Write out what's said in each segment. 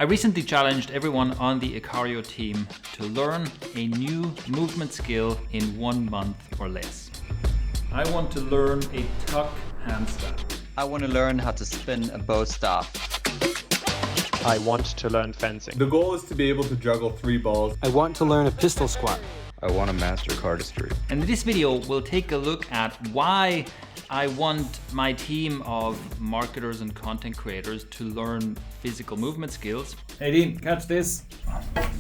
I recently challenged everyone on the Ikario team to learn a new movement skill in 1 month or less. I want to learn a tuck handstand. I want to learn how to spin a bow staff. I want to learn fencing. The goal is to be able to juggle 3 balls. I want to learn a pistol squat. I want to master cardistry. And in this video, we'll take a look at why I want my team of marketers and content creators to learn physical movement skills. Hey Dean, catch this.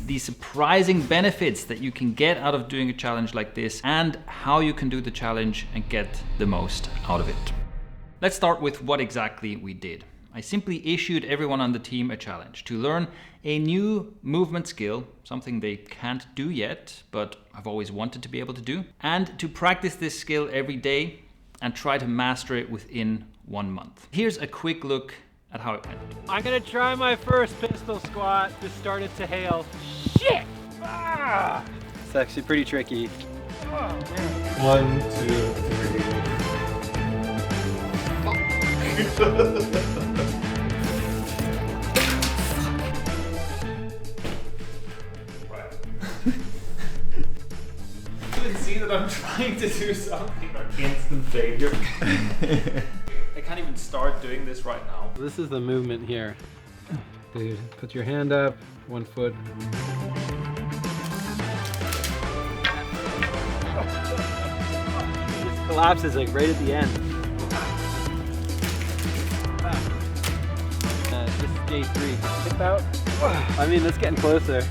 The surprising benefits that you can get out of doing a challenge like this, and how you can do the challenge and get the most out of it. Let's start with what exactly we did. I simply issued everyone on the team a challenge to learn a new movement skill, something they can't do yet, but I've always wanted to be able to do, and to practice this skill every day and try to master it within 1 month. Here's a quick look at how it went. I'm gonna try my first pistol squat. Just started to hail. Shit! Ah! It's actually pretty tricky. Oh, man. 1, 2, 3. You can see that I'm trying to do something, like instant failure. I can't even start doing this right now. This is the movement here. Dude, put your hand up, 1 foot. It just collapses like right at the end. Just J3. Hip out. I mean, that's getting closer.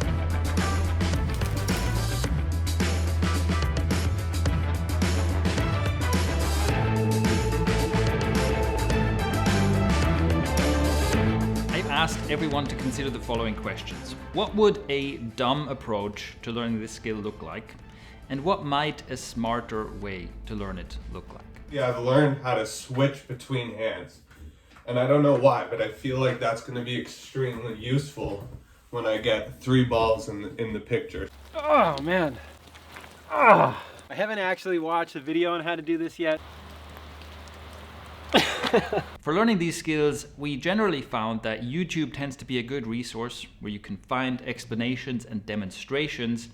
Asked everyone to consider the following questions. What would a dumb approach to learning this skill look like? And what might a smarter way to learn it look like? Yeah, I've learned how to switch between hands. And I don't know why, but I feel like that's going to be extremely useful when I get 3 balls in the picture. Oh, man. Oh. I haven't actually watched a video on how to do this yet. For learning these skills, we generally found that YouTube tends to be a good resource where you can find explanations and demonstrations,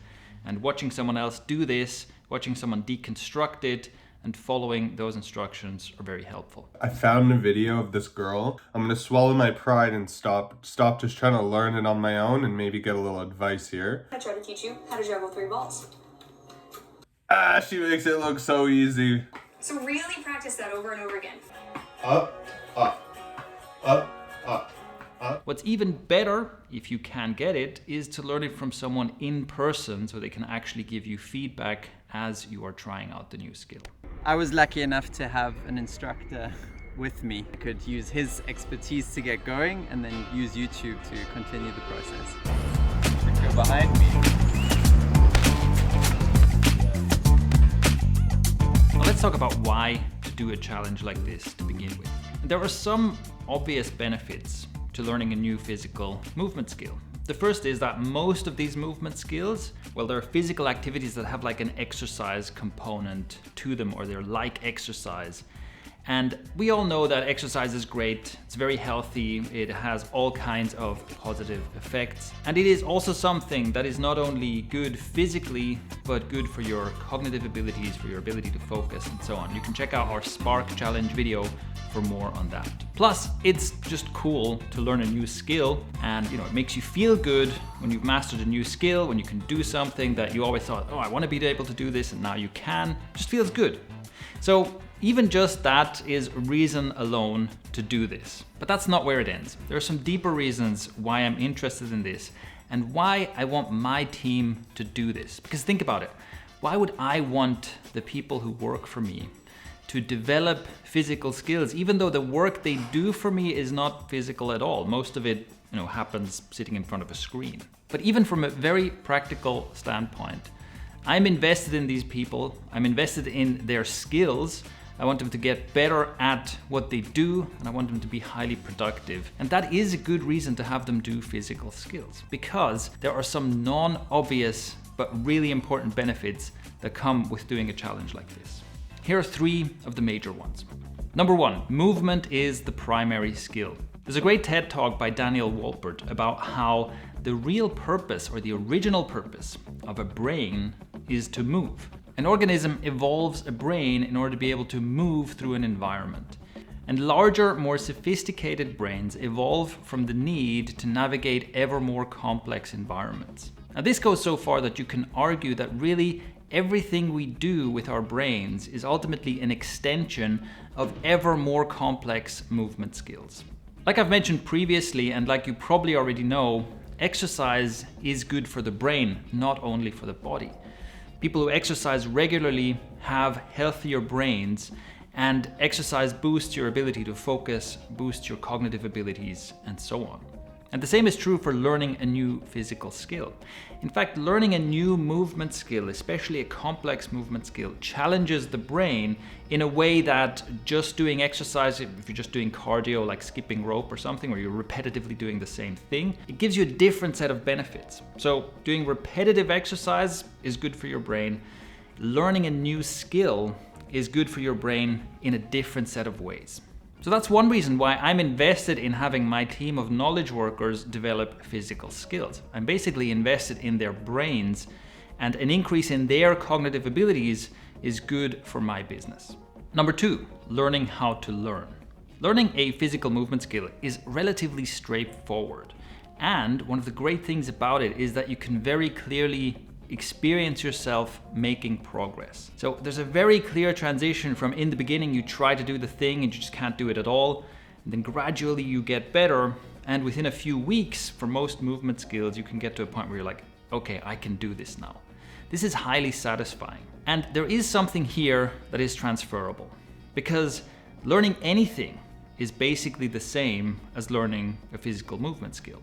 and watching someone else do this, watching someone deconstruct it, and following those instructions are very helpful. I found a video of this girl. I'm going to swallow my pride and stop just trying to learn it on my own and maybe get a little advice here. I try to teach you how to juggle 3 balls. She makes it look so easy. So really practice that over and over again. Up, up, up, up, up. What's even better, if you can get it, is to learn it from someone in person so they can actually give you feedback as you are trying out the new skill. I was lucky enough to have an instructor with me. I could use his expertise to get going and then use YouTube to continue the process. Should go behind me. Now let's talk about why to do a challenge like this to begin with. There are some obvious benefits to learning a new physical movement skill. The first is that most of these movement skills, well, they're physical activities that have like an exercise component to them, or they're like exercise. And we all know that exercise is great, it's very healthy, it has all kinds of positive effects. And it is also something that is not only good physically, but good for your cognitive abilities, for your ability to focus and so on. You can check out our Spark Challenge video for more on that. Plus, it's just cool to learn a new skill, and it makes you feel good when you've mastered a new skill, when you can do something that you always thought, oh, I want to be able to do this, and now you can. It just feels good. So even just that is reason alone to do this. But that's not where it ends. There are some deeper reasons why I'm interested in this and why I want my team to do this. Because think about it. Why would I want the people who work for me to develop physical skills, even though the work they do for me is not physical at all? Most of it, happens sitting in front of a screen. But even from a very practical standpoint, I'm invested in these people. I'm invested in their skills. I want them to get better at what they do, and I want them to be highly productive. And that is a good reason to have them do physical skills, because there are some non-obvious but really important benefits that come with doing a challenge like this. Here are 3 of the major ones. Number 1, movement is the primary skill. There's a great TED talk by Daniel Wolpert about how the real purpose or the original purpose of a brain is to move. An organism evolves a brain in order to be able to move through an environment. And larger, more sophisticated brains evolve from the need to navigate ever more complex environments. Now, this goes so far that you can argue that really everything we do with our brains is ultimately an extension of ever more complex movement skills. Like I've mentioned previously, and like you probably already know, exercise is good for the brain, not only for the body. People who exercise regularly have healthier brains, and exercise boosts your ability to focus, boosts your cognitive abilities, and so on. And the same is true for learning a new physical skill. In fact, learning a new movement skill, especially a complex movement skill, challenges the brain in a way that just doing exercise, if you're just doing cardio like skipping rope or something, where you're repetitively doing the same thing, it gives you a different set of benefits. So doing repetitive exercise is good for your brain. Learning a new skill is good for your brain in a different set of ways. So that's one reason why I'm invested in having my team of knowledge workers develop physical skills. I'm basically invested in their brains, and an increase in their cognitive abilities is good for my business. Number 2, learning how to learn. Learning a physical movement skill is relatively straightforward. And one of the great things about it is that you can very clearly experience yourself making progress. So there's a very clear transition from in the beginning you try to do the thing and you just can't do it at all, and then gradually you get better, and within a few weeks for most movement skills you can get to a point where you're like, okay, I can do this now. This is highly satisfying. And there is something here that is transferable, because learning anything is basically the same as learning a physical movement skill.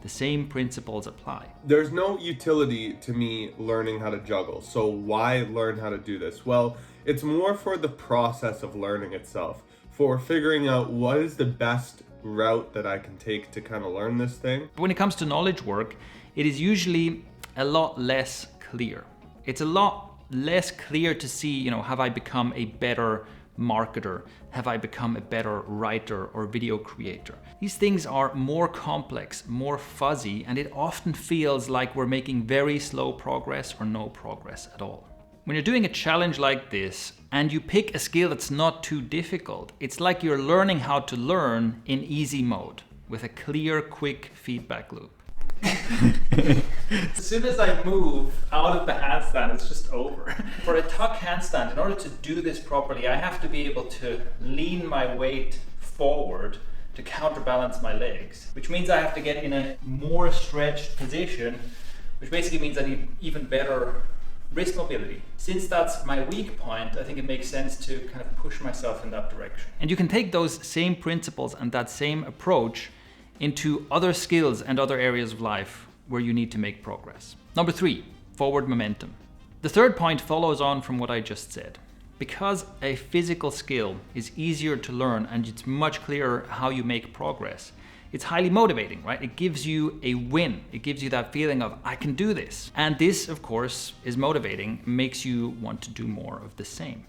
The same principles apply. There's no utility to me learning how to juggle, so why learn how to do this? Well, it's more for the process of learning itself, for figuring out what is the best route that I can take to kind of learn this thing. But when it comes to knowledge work, it is usually a lot less clear. It's a lot less clear to see, have I become a better marketer? Have I become a better writer or video creator? These things are more complex, more fuzzy, and it often feels like we're making very slow progress or no progress at all. When you're doing a challenge like this and you pick a skill that's not too difficult, it's like you're learning how to learn in easy mode with a clear, quick feedback loop. As soon as I move out of the handstand, it's just over. For a tuck handstand, in order to do this properly, I have to be able to lean my weight forward to counterbalance my legs, which means I have to get in a more stretched position, which basically means I need even better wrist mobility. Since that's my weak point, I think it makes sense to kind of push myself in that direction. And you can take those same principles and that same approach into other skills and other areas of life where you need to make progress. Number 3, forward momentum. The third point follows on from what I just said. Because a physical skill is easier to learn and it's much clearer how you make progress, it's highly motivating, right? It gives you a win. It gives you that feeling of, I can do this. And this, of course, is motivating, makes you want to do more of the same.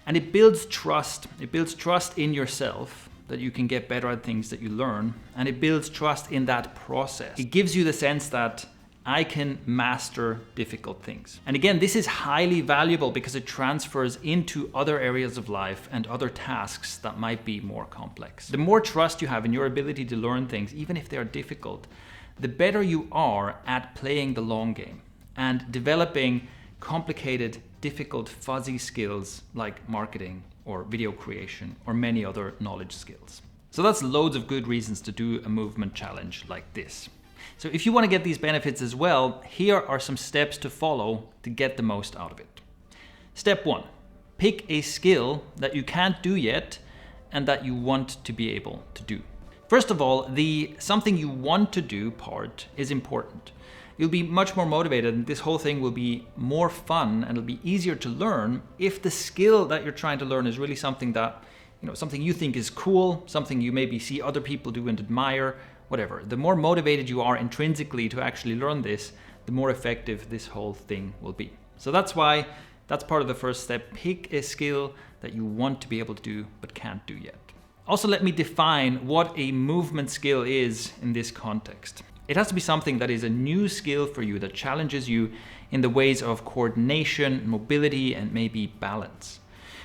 And it builds trust. It builds trust in yourself, that you can get better at things that you learn, and it builds trust in that process. It gives you the sense that I can master difficult things. And again, this is highly valuable because it transfers into other areas of life and other tasks that might be more complex. The more trust you have in your ability to learn things, even if they are difficult, the better you are at playing the long game and developing complicated, difficult, fuzzy skills like marketing or video creation or many other knowledge skills. So that's loads of good reasons to do a movement challenge like this. So if you want to get these benefits as well, here are some steps to follow to get the most out of it. Step 1, pick a skill that you can't do yet and that you want to be able to do. First of all, the something you want to do part is important. You'll be much more motivated and this whole thing will be more fun and it'll be easier to learn if the skill that you're trying to learn is really something that, something you think is cool, something you maybe see other people do and admire, whatever. The more motivated you are intrinsically to actually learn this, the more effective this whole thing will be. So that's part of the first step. Pick a skill that you want to be able to do but can't do yet. Also, let me define what a movement skill is in this context. It has to be something that is a new skill for you, that challenges you in the ways of coordination, mobility, and maybe balance.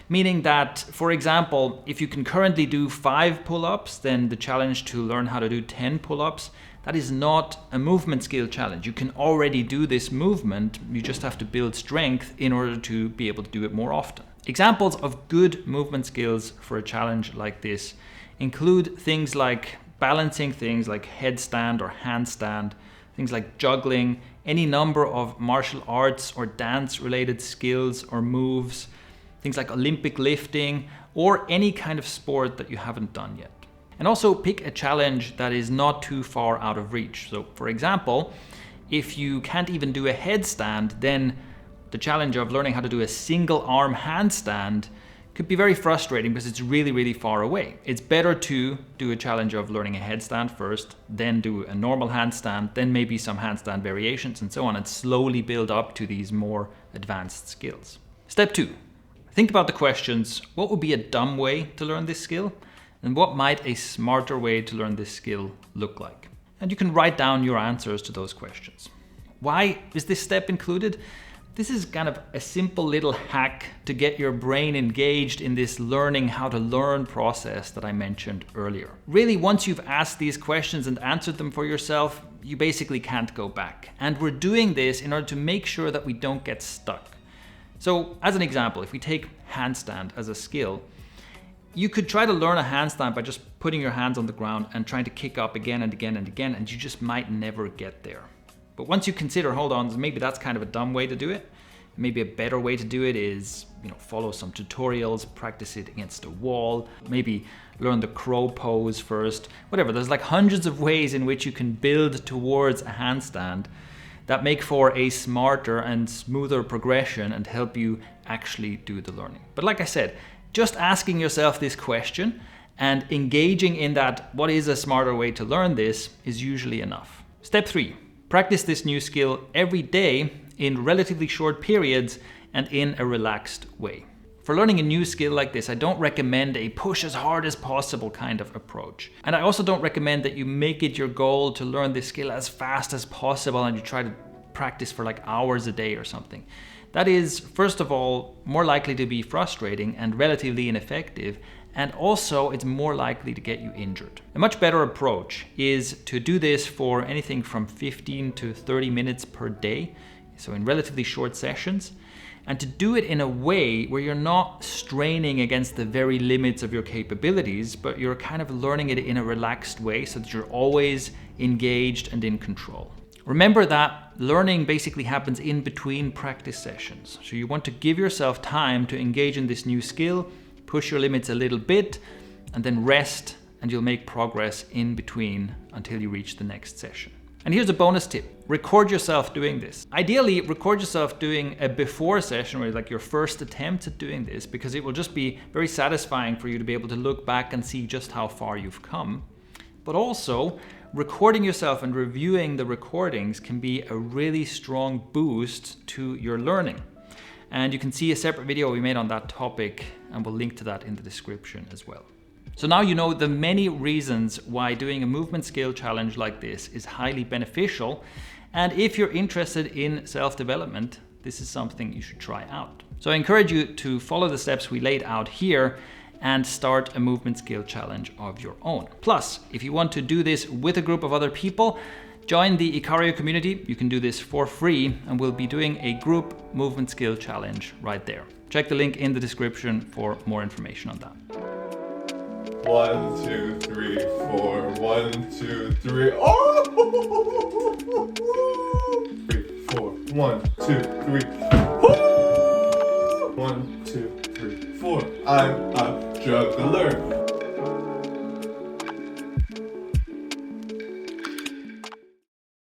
Meaning that, for example, if you can currently do 5 pull-ups, then the challenge to learn how to do 10 pull-ups, that is not a movement skill challenge. You can already do this movement, you just have to build strength in order to be able to do it more often. Examples of good movement skills for a challenge like this include things like balancing things like headstand or handstand, things like juggling, any number of martial arts or dance related skills or moves, things like Olympic lifting, or any kind of sport that you haven't done yet. And also pick a challenge that is not too far out of reach. So for example, if you can't even do a headstand, then the challenge of learning how to do a single arm handstand could be very frustrating because it's really, really far away. It's better to do a challenge of learning a headstand first, then do a normal handstand, then maybe some handstand variations and so on, and slowly build up to these more advanced skills. Step 2, think about the questions. What would be a dumb way to learn this skill? And what might a smarter way to learn this skill look like? And you can write down your answers to those questions. Why is this step included? This is kind of a simple little hack to get your brain engaged in this learning how to learn process that I mentioned earlier. Really, once you've asked these questions and answered them for yourself, you basically can't go back. And we're doing this in order to make sure that we don't get stuck. So as an example, if we take handstand as a skill, you could try to learn a handstand by just putting your hands on the ground and trying to kick up again and again and again, and you just might never get there. But once you consider, hold on, maybe that's kind of a dumb way to do it. Maybe a better way to do it is, follow some tutorials, practice it against a wall, maybe learn the crow pose first, whatever. There's like hundreds of ways in which you can build towards a handstand that make for a smarter and smoother progression and help you actually do the learning. But like I said, just asking yourself this question and engaging in that, what is a smarter way to learn this, is usually enough. Step 3. Practice this new skill every day in relatively short periods and in a relaxed way. For learning a new skill like this, I don't recommend a push as hard as possible kind of approach. And I also don't recommend that you make it your goal to learn this skill as fast as possible and you try to practice for like hours a day or something. That is, first of all, more likely to be frustrating and relatively ineffective, and also it's more likely to get you injured. A much better approach is to do this for anything from 15 to 30 minutes per day, so in relatively short sessions, and to do it in a way where you're not straining against the very limits of your capabilities, but you're kind of learning it in a relaxed way so that you're always engaged and in control. Remember that learning basically happens in between practice sessions, so you want to give yourself time to engage in this new skill, push your limits a little bit, and then rest, and you'll make progress in between until you reach the next session. And here's a bonus tip. Record yourself doing this. Ideally, record yourself doing a before session, or like your first attempt at doing this, because it will just be very satisfying for you to be able to look back and see just how far you've come. But also, recording yourself and reviewing the recordings can be a really strong boost to your learning. And you can see a separate video we made on that topic, and we'll link to that in the description as well. So now you know the many reasons why doing a movement skill challenge like this is highly beneficial. And if you're interested in self-development, this is something you should try out. So I encourage you to follow the steps we laid out here and start a movement skill challenge of your own. Plus, if you want to do this with a group of other people, join the Ikario community. You can do this for free, and we'll be doing a group movement skill challenge right there. Check the link in the description for more information on that. 1, 2, 3, 4. 1, 2, 3. Oh! 3, 4. 1, 2, 3. Oh! 1, 2, 3, 4. I'm a juggler.